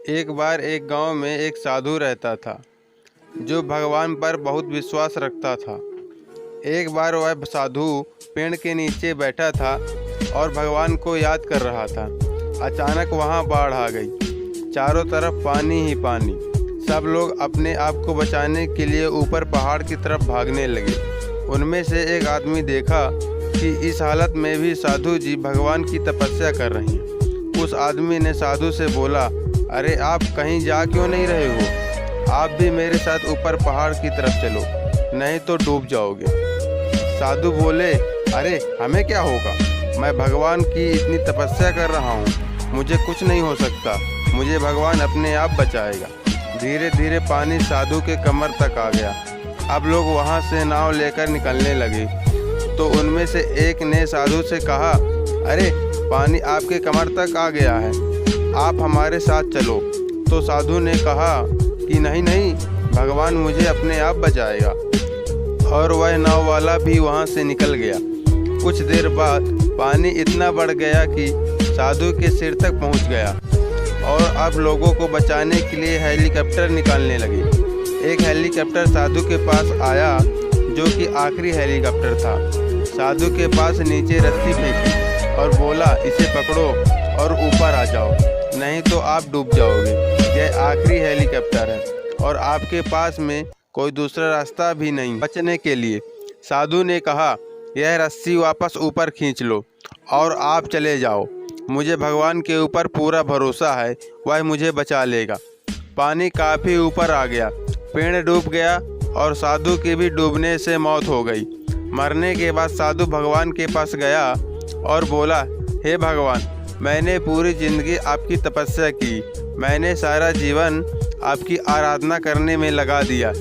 एक बार एक गांव में एक साधु रहता था जो भगवान पर बहुत विश्वास रखता था। एक बार वह साधु पेड़ के नीचे बैठा था और भगवान को याद कर रहा था। अचानक वहां बाढ़ आ गई। चारों तरफ पानी ही पानी। सब लोग अपने आप को बचाने के लिए ऊपर पहाड़ की तरफ भागने लगे। उनमें से एक आदमी देखा कि इस हालत में भी साधु जी भगवान की तपस्या कर रहे हैं। उस आदमी ने साधु से बोला, अरे आप कहीं जा क्यों नहीं रहे हो? आप भी मेरे साथ ऊपर पहाड़ की तरफ चलो, नहीं तो डूब जाओगे। साधु बोले, अरे हमें क्या होगा, मैं भगवान की इतनी तपस्या कर रहा हूँ, मुझे कुछ नहीं हो सकता, मुझे भगवान अपने आप बचाएगा। धीरे धीरे पानी साधु के कमर तक आ गया। अब लोग वहाँ से नाव लेकर निकलने लगे तो उनमें से एक ने साधु से कहा, अरे पानी आपके कमर तक आ गया है, आप हमारे साथ चलो। तो साधु ने कहा कि नहीं नहीं, भगवान मुझे अपने आप बचाएगा। और वह नाव वाला भी वहाँ से निकल गया। कुछ देर बाद पानी इतना बढ़ गया कि साधु के सिर तक पहुँच गया और अब लोगों को बचाने के लिए हेलीकॉप्टर निकालने लगे। एक हेलीकॉप्टर साधु के पास आया जो कि आखिरी हेलीकॉप्टर था। साधु के पास नीचे रस्सी फेंकी और बोला, इसे पकड़ो और ऊपर आ जाओ, नहीं तो आप डूब जाओगे। यह आखिरी हेलीकॉप्टर है और आपके पास में कोई दूसरा रास्ता भी नहीं बचने के लिए। साधु ने कहा, यह रस्सी वापस ऊपर खींच लो और आप चले जाओ। मुझे भगवान के ऊपर पूरा भरोसा है, वह मुझे बचा लेगा। पानी काफ़ी ऊपर आ गया, पेड़ डूब गया और साधु की भी डूबने से मौत हो गई। मरने के बाद साधु भगवान के पास गया और बोला, हे भगवान, मैंने पूरी ज़िंदगी आपकी तपस्या की, मैंने सारा जीवन आपकी आराधना करने में लगा दिया,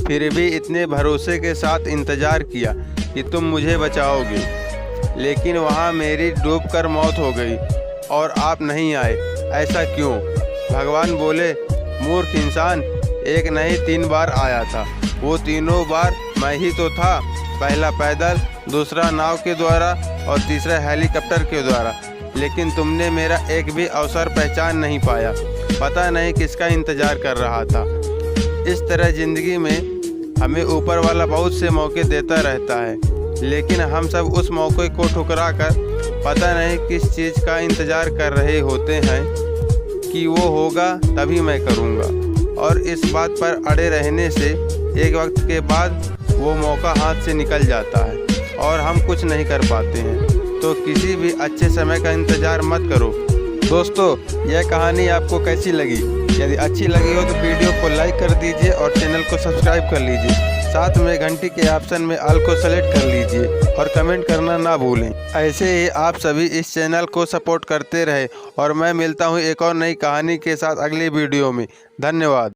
फिर भी इतने भरोसे के साथ इंतज़ार किया कि तुम मुझे बचाओगे, लेकिन वहाँ मेरी डूबकर मौत हो गई और आप नहीं आए, ऐसा क्यों? भगवान बोले, मूर्ख इंसान, एक नहीं 3 बार आया था, वो तीनों बार मैं ही तो था। पहला पैदल, दूसरा नाव के द्वारा और तीसरा हेलीकॉप्टर के द्वारा, लेकिन तुमने मेरा एक भी अवसर पहचान नहीं पाया। पता नहीं किसका इंतज़ार कर रहा था। इस तरह ज़िंदगी में हमें ऊपर वाला बहुत से मौके देता रहता है, लेकिन हम सब उस मौके को ठुकरा कर पता नहीं किस चीज़ का इंतज़ार कर रहे होते हैं कि वो होगा तभी मैं करूँगा, और इस बात पर अड़े रहने से एक वक्त के बाद वो मौका हाथ से निकल जाता है और हम कुछ नहीं कर पाते हैं। तो किसी भी अच्छे समय का इंतज़ार मत करो। दोस्तों, यह कहानी आपको कैसी लगी? यदि अच्छी लगी हो तो वीडियो को लाइक कर दीजिए और चैनल को सब्सक्राइब कर लीजिए। साथ में घंटी के ऑप्शन में ऑल को सेलेक्ट कर लीजिए और कमेंट करना ना भूलें। ऐसे ही आप सभी इस चैनल को सपोर्ट करते रहे और मैं मिलता हूँ एक और नई कहानी के साथ अगली वीडियो में। धन्यवाद।